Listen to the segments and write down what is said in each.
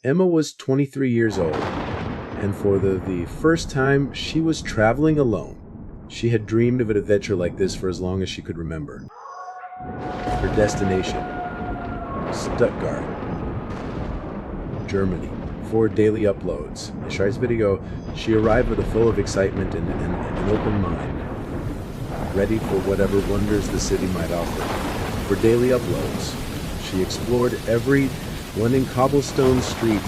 Emma was 23 years old, and for the first time, she was traveling alone. She had dreamed of an adventure like this for as long as she could remember. Her destination, Stuttgart, Germany. For daily uploads. In Shai's video, she arrived with a full of excitement and an open mind, ready for whatever wonders the city might offer. For daily uploads, she explored every winding cobblestone street,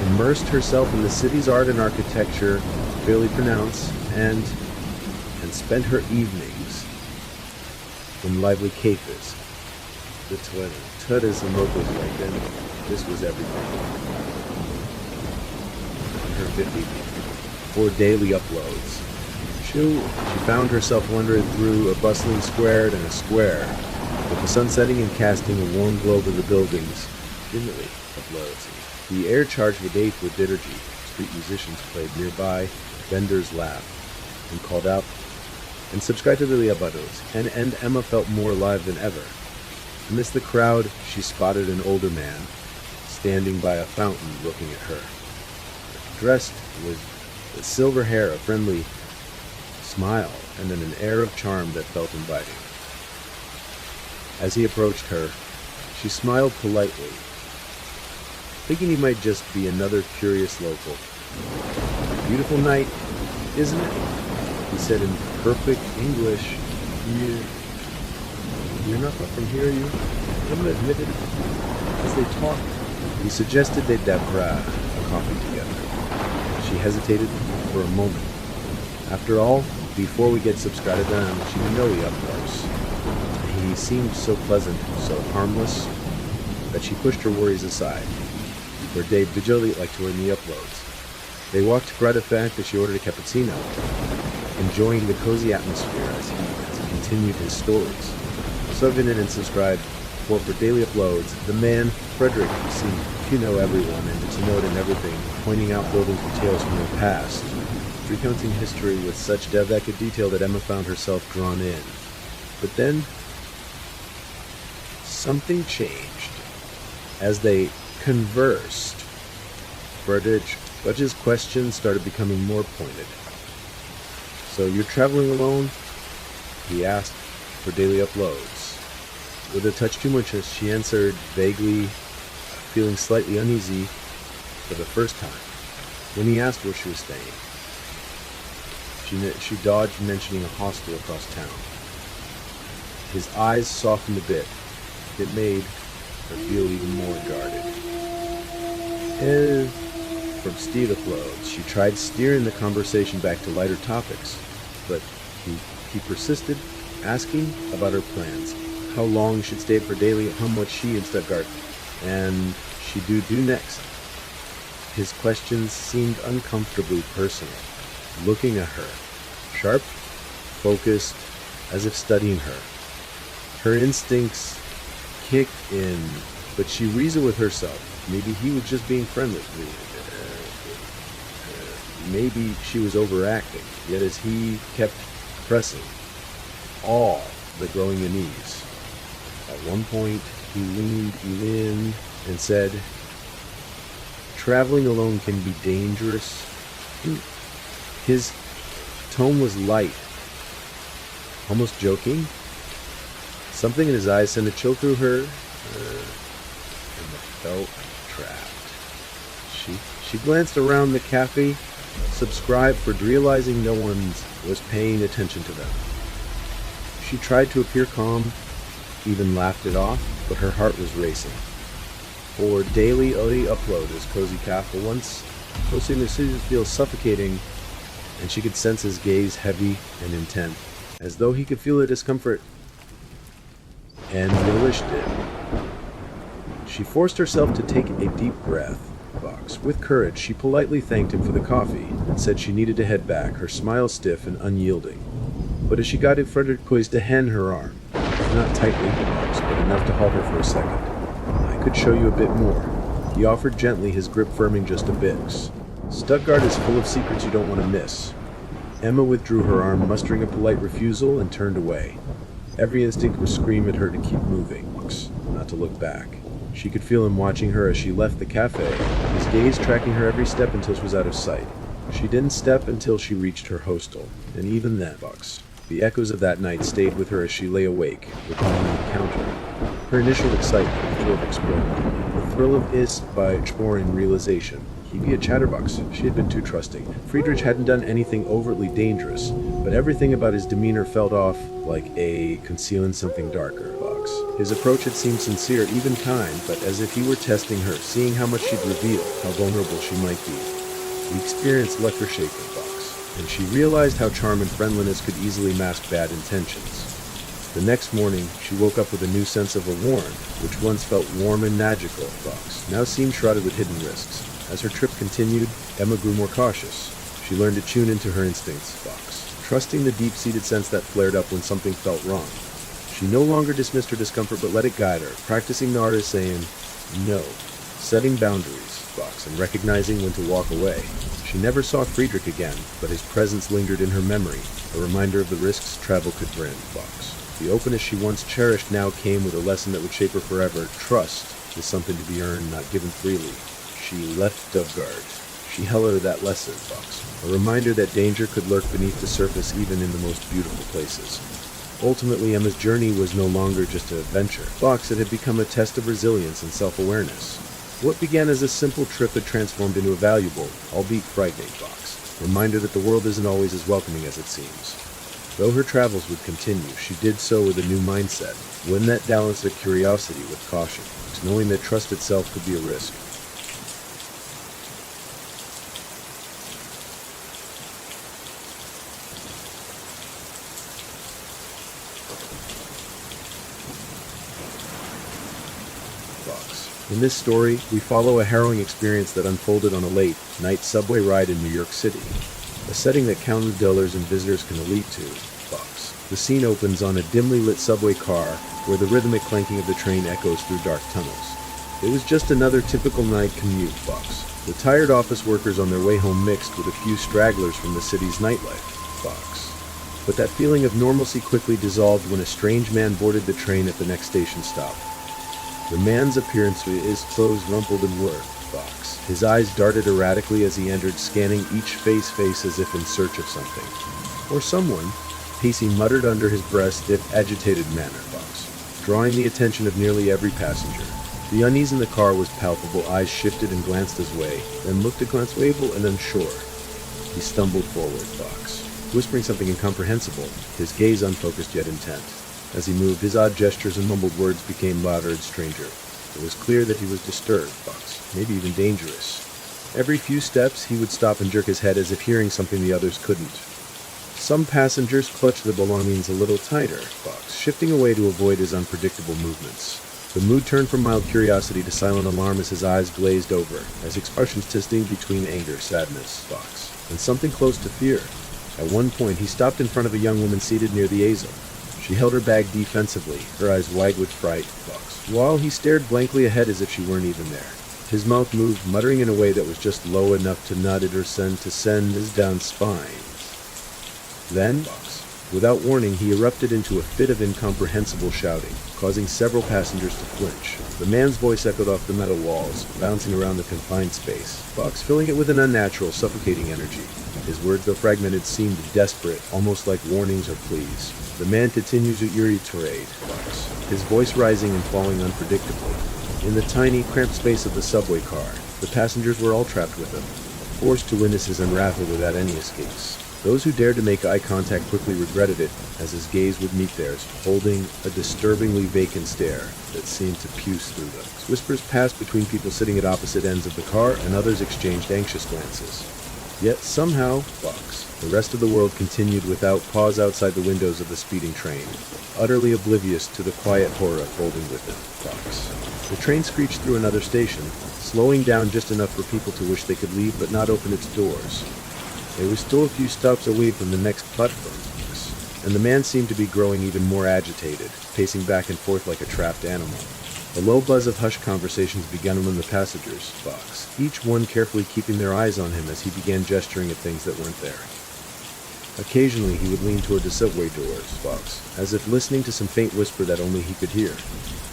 immersed herself in the city's art and architecture, fairly pronounced, and spent her evenings in lively cafes. The Twitters and locals like them. This was everything. Her 50 for daily uploads. She found herself wandering through a bustling square and a square, with the sun setting and casting a warm glow over the buildings. Daily uploads. The air charged with liturgy. Street musicians played nearby, vendors laughed and called out and subscribed to daily uploads, and Emma felt more alive than ever. Amidst the crowd, she spotted an older man standing by a fountain looking at her. Dressed with silver hair, a friendly smile, and then an air of charm that felt inviting. As he approached her, she smiled politely, thinking he might just be another curious local. "Beautiful night, isn't it?" he said in perfect English. You're not from here, are you?" Emma admitted. As they talked, he suggested they grab a coffee together. She hesitated for a moment. After all, before we get subscribed to him, she knew he up close. He seemed so pleasant, so harmless, that she pushed her worries aside. For Dave vigilantly liked her in the uploads. They walked gratified that she ordered a cappuccino, enjoying the cozy atmosphere as he continued his stories. Subscribe in and subscribe for daily uploads. The man, Frederick, seemed to know everyone and to note in everything, pointing out building details from their past, recounting history with such didactic detail that Emma found herself drawn in. But then, something changed. As they conversed, Frederick's questions started becoming more pointed. "So you're traveling alone?" he asked for daily uploads. With a touch too much, she answered vaguely, feeling slightly uneasy for the first time. When he asked where she was staying, she dodged mentioning a hostel across town. His eyes softened a bit. It made her feel even more guarded. From Steve uploads, she tried steering the conversation back to lighter topics, but he persisted, asking about her plans, how long she'd stay for daily, how much she in Stuttgart, and she'd do next. His questions seemed uncomfortably personal, looking at her, sharp, focused, as if studying her. Her instincts kicked in, but she reasoned with herself. Maybe he was just being friendly. Maybe she was overacting. Yet as he kept pressing, all the growing unease. At one point, he leaned in and said, "Traveling alone can be dangerous." His tone was light, almost joking. Something in his eyes sent a chill through her, and felt trapped. She glanced around the cafe, subscribed, but realizing no one was paying attention to them. She tried to appear calm, even laughed it off, but her heart was racing. For daily upload his cozy cafe once, posting the city feels suffocating, and she could sense his gaze heavy and intent, as though he could feel the discomfort and relished it. She forced herself to take a deep breath. With courage, she politely thanked him for the coffee and said she needed to head back, her smile stiff and unyielding. But as she got it, Frederick poised to hand her arm, not tightly, but enough to halt her for a second. "I could show you a bit more," he offered gently, his grip firming just a bit. "Stuttgart is full of secrets you don't want to miss." Emma withdrew her arm, mustering a polite refusal, and turned away. Every instinct was screaming at her to keep moving, not to look back. She could feel him watching her as she left the cafe, his gaze tracking her every step until she was out of sight. She didn't step until she reached her hostel, and even then, the echoes of that night stayed with her as she lay awake, recalling the encounter. Her initial excitement before exploring, the thrill of by exploring realization. He'd be a chatterbox. She had been too trusting. Friedrich hadn't done anything overtly dangerous, but everything about his demeanor felt off, like concealing something darker. His approach had seemed sincere, even kind, but as if he were testing her, seeing how much she'd reveal, how vulnerable she might be. The experience left her shaken, and she realized how charm and friendliness could easily mask bad intentions. The next morning, she woke up with a new sense of a Warren, which once felt warm and magical, now seemed shrouded with hidden risks. As her trip continued, Emma grew more cautious. She learned to tune into her instincts, trusting the deep-seated sense that flared up when something felt wrong. She no longer dismissed her discomfort but let it guide her, practicing the art of saying no, setting boundaries, and recognizing when to walk away. She never saw Friedrich again, but his presence lingered in her memory, a reminder of the risks travel could bring. The openness she once cherished now came with a lesson that would shape her forever. Trust is something to be earned, not given freely. She left Dovgard. She held her that lesson, a reminder that danger could lurk beneath the surface even in the most beautiful places. Ultimately, Emma's journey was no longer just an adventure. It had become a test of resilience and self-awareness. What began as a simple trip had transformed into a valuable, albeit frightening, reminder that the world isn't always as welcoming as it seems. Though her travels would continue, she did so with a new mindset, one that balanced her curiosity with caution, knowing that trust itself could be a risk. In this story, we follow a harrowing experience that unfolded on a late-night subway ride in New York City, a setting that countless dwellers and visitors can relate to. The scene opens on a dimly lit subway car where the rhythmic clanking of the train echoes through dark tunnels. It was just another typical night commute. The tired office workers on their way home mixed with a few stragglers from the city's nightlife. But that feeling of normalcy quickly dissolved when a strange man boarded the train at the next station stop. The man's appearance was his clothes rumpled and worn. His eyes darted erratically as he entered, scanning each face as if in search of something. Or someone, he muttered under his breath in an agitated manner, drawing the attention of nearly every passenger. The unease in the car was palpable. Eyes shifted and glanced his way, then looked a glance waveful and unsure. He stumbled forward, whispering something incomprehensible, his gaze unfocused yet intent. As he moved, his odd gestures and mumbled words became louder and stranger. It was clear that he was disturbed, maybe even dangerous. Every few steps, he would stop and jerk his head as if hearing something the others couldn't. Some passengers clutched their belongings a little tighter, shifting away to avoid his unpredictable movements. The mood turned from mild curiosity to silent alarm as his eyes glazed over, his expressions twisting between anger, sadness, and something close to fear. At one point, he stopped in front of a young woman seated near the easel. She held her bag defensively, her eyes wide with fright, while he stared blankly ahead as if she weren't even there. His mouth moved, muttering in a way that was just low enough to nod at her to send his down spine. Then, without warning, he erupted into a fit of incomprehensible shouting, causing several passengers to flinch. The man's voice echoed off the metal walls, bouncing around the confined space, filling it with an unnatural, suffocating energy. His words, though fragmented, seemed desperate, almost like warnings or pleas. The man continued to tirade, his voice rising and falling unpredictably. In the tiny, cramped space of the subway car, the passengers were all trapped with him, forced to witness his unravel without any escapes. Those who dared to make eye contact quickly regretted it, as his gaze would meet theirs, holding a disturbingly vacant stare that seemed to pierce through them. Whispers passed between people sitting at opposite ends of the car, and others exchanged anxious glances. Yet somehow, the rest of the world continued without pause outside the windows of the speeding train, utterly oblivious to the quiet horror unfolding within. The train screeched through another station, slowing down just enough for people to wish they could leave but not open its doors. It was still a few stops away from the next platform, and the man seemed to be growing even more agitated, pacing back and forth like a trapped animal. A low buzz of hushed conversations began among the passengers, each one carefully keeping their eyes on him as he began gesturing at things that weren't there. Occasionally, he would lean toward the subway doors, as if listening to some faint whisper that only he could hear.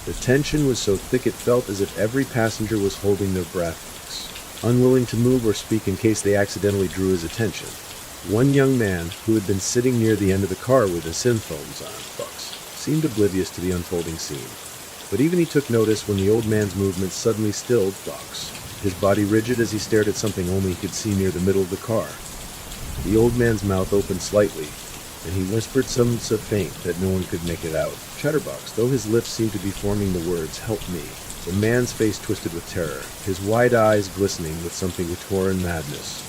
The tension was so thick it felt as if every passenger was holding their breath, unwilling to move or speak in case they accidentally drew his attention. One young man, who had been sitting near the end of the car with his headphones on, seemed oblivious to the unfolding scene. But even he took notice when the old man's movements suddenly stilled, his body rigid as he stared at something only he could see near the middle of the car. The old man's mouth opened slightly, and he whispered something so faint that no one could make it out. Chatterbox, though his lips seemed to be forming the words, "Help me." The man's face twisted with terror, his wide eyes glistening with something of torn madness.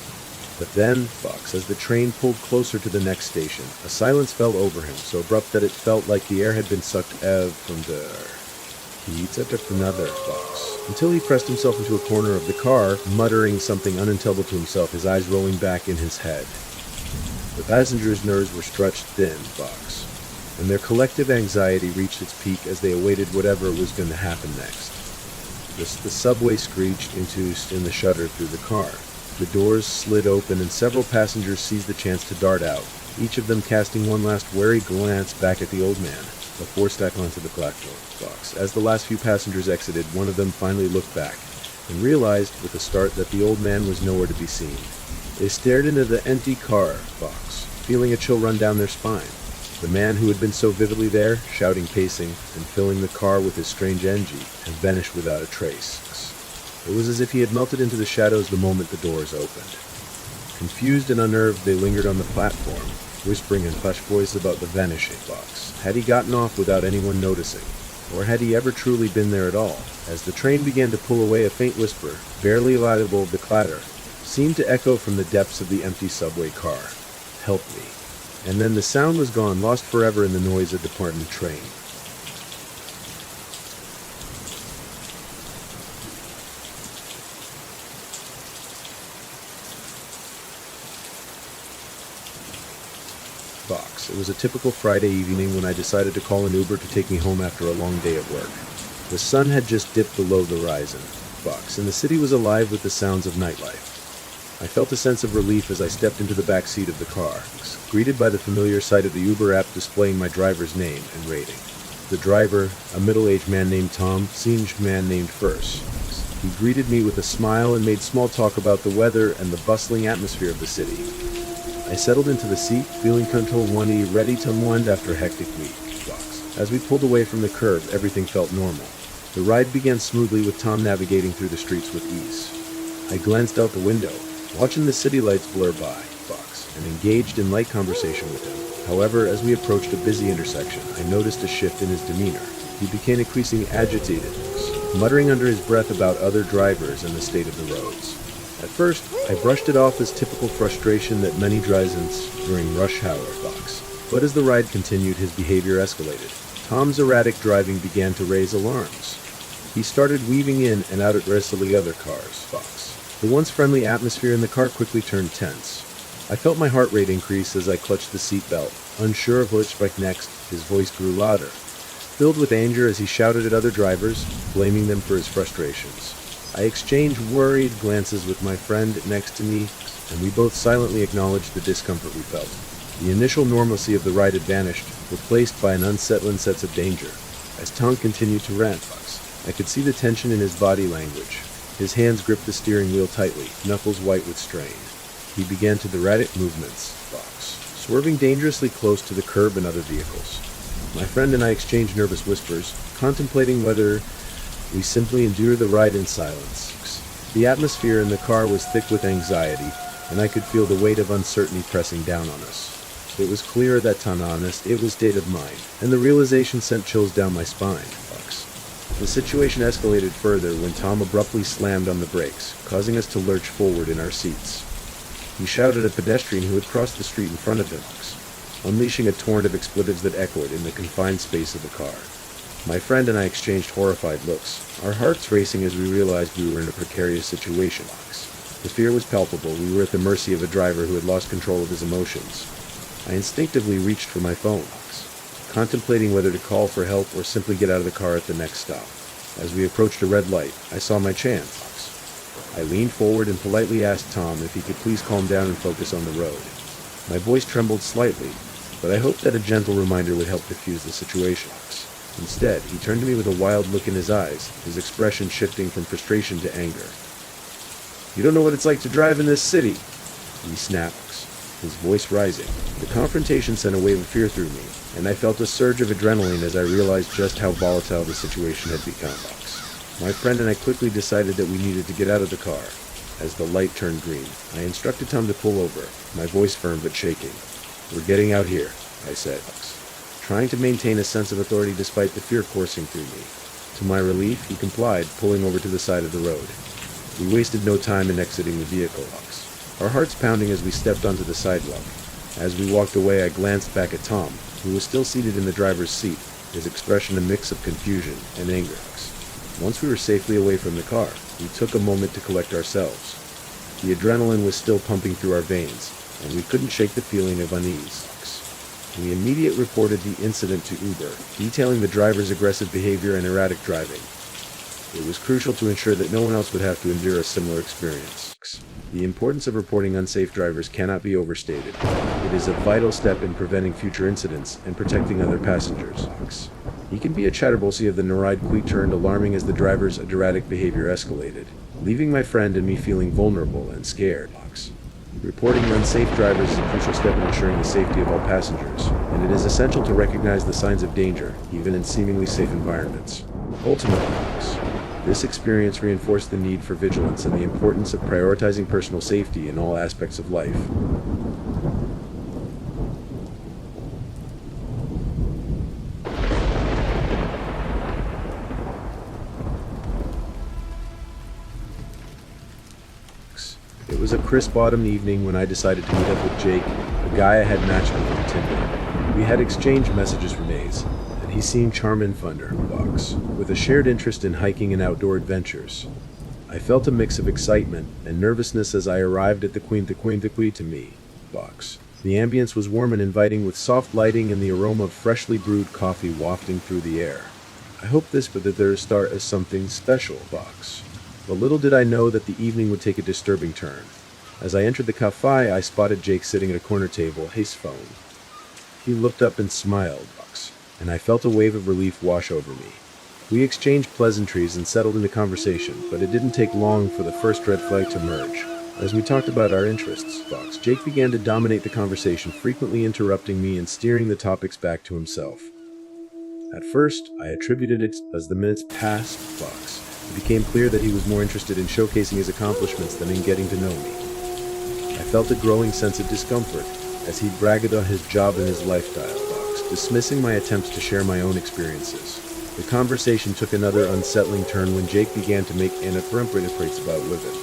But then, as the train pulled closer to the next station, a silence fell over him, so abrupt that it felt like the air had been sucked out from the air. He took another, until he pressed himself into a corner of the car, muttering something unintelligible to himself, his eyes rolling back in his head. The passengers' nerves were stretched thin, and their collective anxiety reached its peak as they awaited whatever was going to happen next. The subway screeched in the shutter through the car. The doors slid open and several passengers seized the chance to dart out, each of them casting one last wary glance back at the old man, before stacking onto the platform. As the last few passengers exited, one of them finally looked back and realized with a start that the old man was nowhere to be seen. They stared into the empty car, feeling a chill run down their spine. The man who had been so vividly there, shouting, pacing, and filling the car with his strange energy, had vanished without a trace. It was as if he had melted into the shadows the moment the doors opened. Confused and unnerved, they lingered on the platform, whispering in hushed voice about the vanishing. Had he gotten off without anyone noticing? Or had he ever truly been there at all? As the train began to pull away, a faint whisper, barely audible of the clatter, seemed to echo from the depths of the empty subway car. "Help me." And then the sound was gone, lost forever in the noise of the departing train. It was a typical Friday evening when I decided to call an Uber to take me home after a long day of work. The sun had just dipped below the horizon, and the city was alive with the sounds of nightlife. I felt a sense of relief as I stepped into the back seat of the car, greeted by the familiar sight of the Uber app displaying my driver's name and rating. The driver, a middle-aged man named Tom, seemed man named first. He greeted me with a smile and made small talk about the weather and the bustling atmosphere of the city. I settled into the seat, feeling ready to unwind after a hectic week. As we pulled away from the curb, everything felt normal. The ride began smoothly with Tom navigating through the streets with ease. I glanced out the window, watching the city lights blur by, and engaged in light conversation with him. However, as we approached a busy intersection, I noticed a shift in his demeanor. He became increasingly agitated, muttering under his breath about other drivers and the state of the roads. At first, I brushed it off as typical frustration that many drivers during rush hour, but as the ride continued, his behavior escalated. Tom's erratic driving began to raise alarms. He started weaving in and out at rest of the other cars. The once friendly atmosphere in the car quickly turned tense. I felt my heart rate increase as I clutched the seatbelt. Unsure of what to expect next, his voice grew louder, filled with anger as he shouted at other drivers, blaming them for his frustrations. I exchanged worried glances with my friend next to me, and we both silently acknowledged the discomfort we felt. The initial normalcy of the ride had vanished, replaced by an unsettling sense of danger. As Tom continued to rant, I could see the tension in his body language. His hands gripped the steering wheel tightly, knuckles white with strain. He began to erratic movements, swerving dangerously close to the curb and other vehicles. My friend and I exchanged nervous whispers, contemplating whether we simply endure the ride in silence. The atmosphere in the car was thick with anxiety, and I could feel the weight of uncertainty pressing down on us. It was clear that it was state of mind, and the realization sent chills down my spine. The situation escalated further when Tom abruptly slammed on the brakes, causing us to lurch forward in our seats. He shouted at a pedestrian who had crossed the street in front of him, unleashing a torrent of expletives that echoed in the confined space of the car. My friend and I exchanged horrified looks, our hearts racing as we realized we were in a precarious situation. The fear was palpable. We were at the mercy of a driver who had lost control of his emotions. I instinctively reached for my phone, contemplating whether to call for help or simply get out of the car at the next stop. As we approached a red light, I saw my chance. I leaned forward and politely asked Tom if he could please calm down and focus on the road. My voice trembled slightly, but I hoped that a gentle reminder would help diffuse the situation. Instead, he turned to me with a wild look in his eyes, his expression shifting from frustration to anger. "You don't know what it's like to drive in this city," he snaps, his voice rising. The confrontation sent a wave of fear through me, and I felt a surge of adrenaline as I realized just how volatile the situation had become. My friend and I quickly decided that we needed to get out of the car. As the light turned green, I instructed Tom to pull over, my voice firm but shaking. "We're getting out here," I said, trying to maintain a sense of authority despite the fear coursing through me. To my relief, he complied, pulling over to the side of the road. We wasted no time in exiting the vehicle, our hearts pounding as we stepped onto the sidewalk. As we walked away, I glanced back at Tom, who was still seated in the driver's seat, his expression a mix of confusion and anger. Once we were safely away from the car, we took a moment to collect ourselves. The adrenaline was still pumping through our veins, and we couldn't shake the feeling of unease. We immediately reported the incident to Uber, detailing the driver's aggressive behavior and erratic driving. It was crucial to ensure that no one else would have to endure a similar experience. The importance of reporting unsafe drivers cannot be overstated. It is a vital step in preventing future incidents and protecting other passengers. He can be a chatterbossy of the Naride Qui turned alarming as the driver's erratic behavior escalated, leaving my friend and me feeling vulnerable and scared. Reporting unsafe drivers is a crucial step in ensuring the safety of all passengers, and it is essential to recognize the signs of danger, even in seemingly safe environments. Ultimately, this experience reinforced the need for vigilance and the importance of prioritizing personal safety in all aspects of life. It was a crisp autumn evening when I decided to meet up with Jake, a guy I had matched with on Tinder. We had exchanged messages for days, and he seemed charming thunder, with a shared interest in hiking and outdoor adventures. I felt a mix of excitement and nervousness as I arrived at the Queen to me. The ambience was warm and inviting with soft lighting and the aroma of freshly brewed coffee wafting through the air. I hoped this would start as something special. But little did I know that the evening would take a disturbing turn. As I entered the cafe, I spotted Jake sitting at a corner table, his phone. He looked up and smiled, and I felt a wave of relief wash over me. We exchanged pleasantries and settled into conversation, but it didn't take long for the first red flag to emerge. As we talked about our interests, Jake began to dominate the conversation, frequently interrupting me and steering the topics back to himself. At first, I attributed it as the minutes passed, it became clear that he was more interested in showcasing his accomplishments than in getting to know me. I felt a growing sense of discomfort as he bragged on his job and his lifestyle, dismissing my attempts to share my own experiences. The conversation took another unsettling turn when Jake began to make inappropriate prates about women.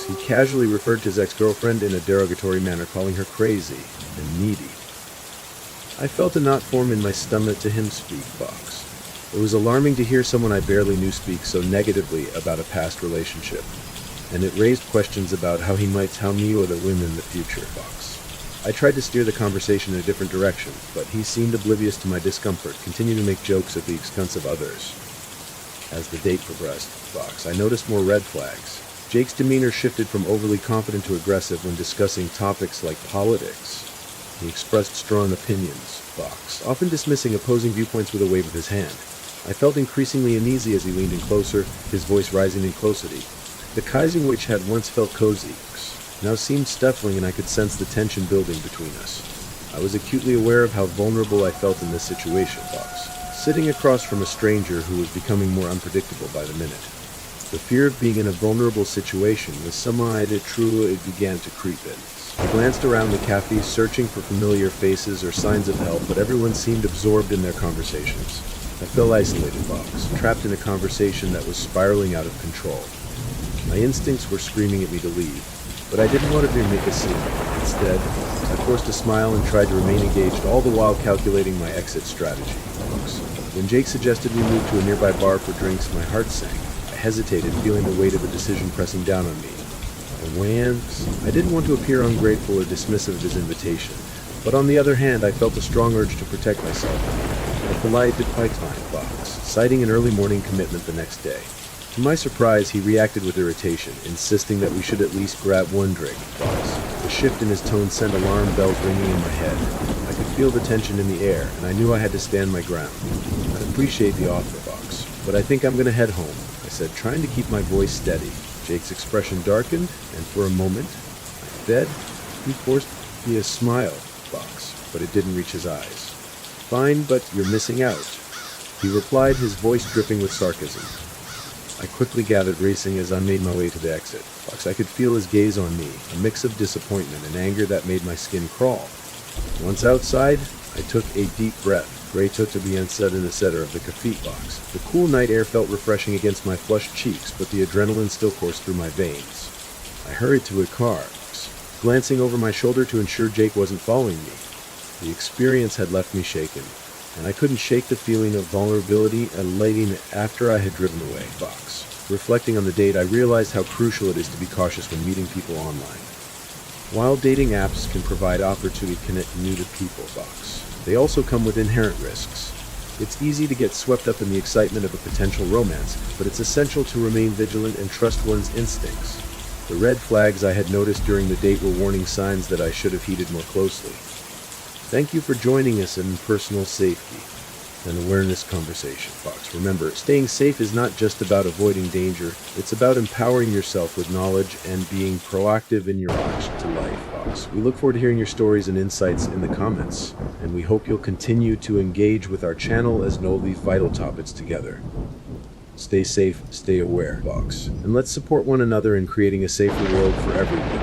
He casually referred to his ex-girlfriend in a derogatory manner, calling her crazy and needy. I felt a knot form in my stomach to him speak. It was alarming to hear someone I barely knew speak so negatively about a past relationship, and it raised questions about how he might tell me or the women in the future. I tried to steer the conversation in a different direction, but he seemed oblivious to my discomfort, continuing to make jokes at the expense of others. As the date progressed, I noticed more red flags. Jake's demeanor shifted from overly confident to aggressive when discussing topics like politics. He expressed strong opinions, often dismissing opposing viewpoints with a wave of his hand. I felt increasingly uneasy as he leaned in closer, his voice rising in closity. The Kaising, which had once felt cozy, now seemed stifling, and I could sense the tension building between us. I was acutely aware of how vulnerable I felt in this situation, sitting across from a stranger who was becoming more unpredictable by the minute. The fear of being in a vulnerable situation was somehow it began to creep in. I glanced around the cafe, searching for familiar faces or signs of help, but everyone seemed absorbed in their conversations. I felt isolated, trapped in a conversation that was spiraling out of control. My instincts were screaming at me to leave, but I didn't want to make a scene. Instead, I forced a smile and tried to remain engaged, all the while calculating my exit strategy. When Jake suggested we move to a nearby bar for drinks, my heart sank. I hesitated, feeling the weight of a decision pressing down on me. I didn't want to appear ungrateful or dismissive of his invitation, but on the other hand, I felt a strong urge to protect myself. I politely declined, citing an early morning commitment the next day. To my surprise, he reacted with irritation, insisting that we should at least grab one drink, Fox. The shift in his tone sent alarm bells ringing in my head. I could feel the tension in the air, and I knew I had to stand my ground. I appreciate the offer, Fox, but I think I'm gonna head home, I said, trying to keep my voice steady. Jake's expression darkened, and for a moment, I fed. He forced me a smile, Fox, but it didn't reach his eyes. Fine, but you're missing out, he replied, his voice dripping with sarcasm. I quickly gathered racing as I made my way to the exit. Fox, I could feel his gaze on me, a mix of disappointment and anger that made my skin crawl. Once outside, I took a deep breath. Gray took to be unsaid in the center of the Kaffit box. The cool night air felt refreshing against my flushed cheeks, but the adrenaline still coursed through my veins. I hurried to a car, glancing over my shoulder to ensure Jake wasn't following me. The experience had left me shaken, and I couldn't shake the feeling of vulnerability and elating after I had driven away. Fox. Reflecting on the date, I realized how crucial it is to be cautious when meeting people online. While dating apps can provide opportunity to connect new to people, Fox, they also come with inherent risks. It's easy to get swept up in the excitement of a potential romance, but it's essential to remain vigilant and trust one's instincts. The red flags I had noticed during the date were warning signs that I should have heeded more closely. Thank you for joining us in personal safety and awareness conversation, Fox. Remember, staying safe is not just about avoiding danger, it's about empowering yourself with knowledge and being proactive in your approach to life, Fox. We look forward to hearing your stories and insights in the comments, and we hope you'll continue to engage with our channel as we'll leave vital topics together. Stay safe, stay aware, Fox, and let's support one another in creating a safer world for everyone.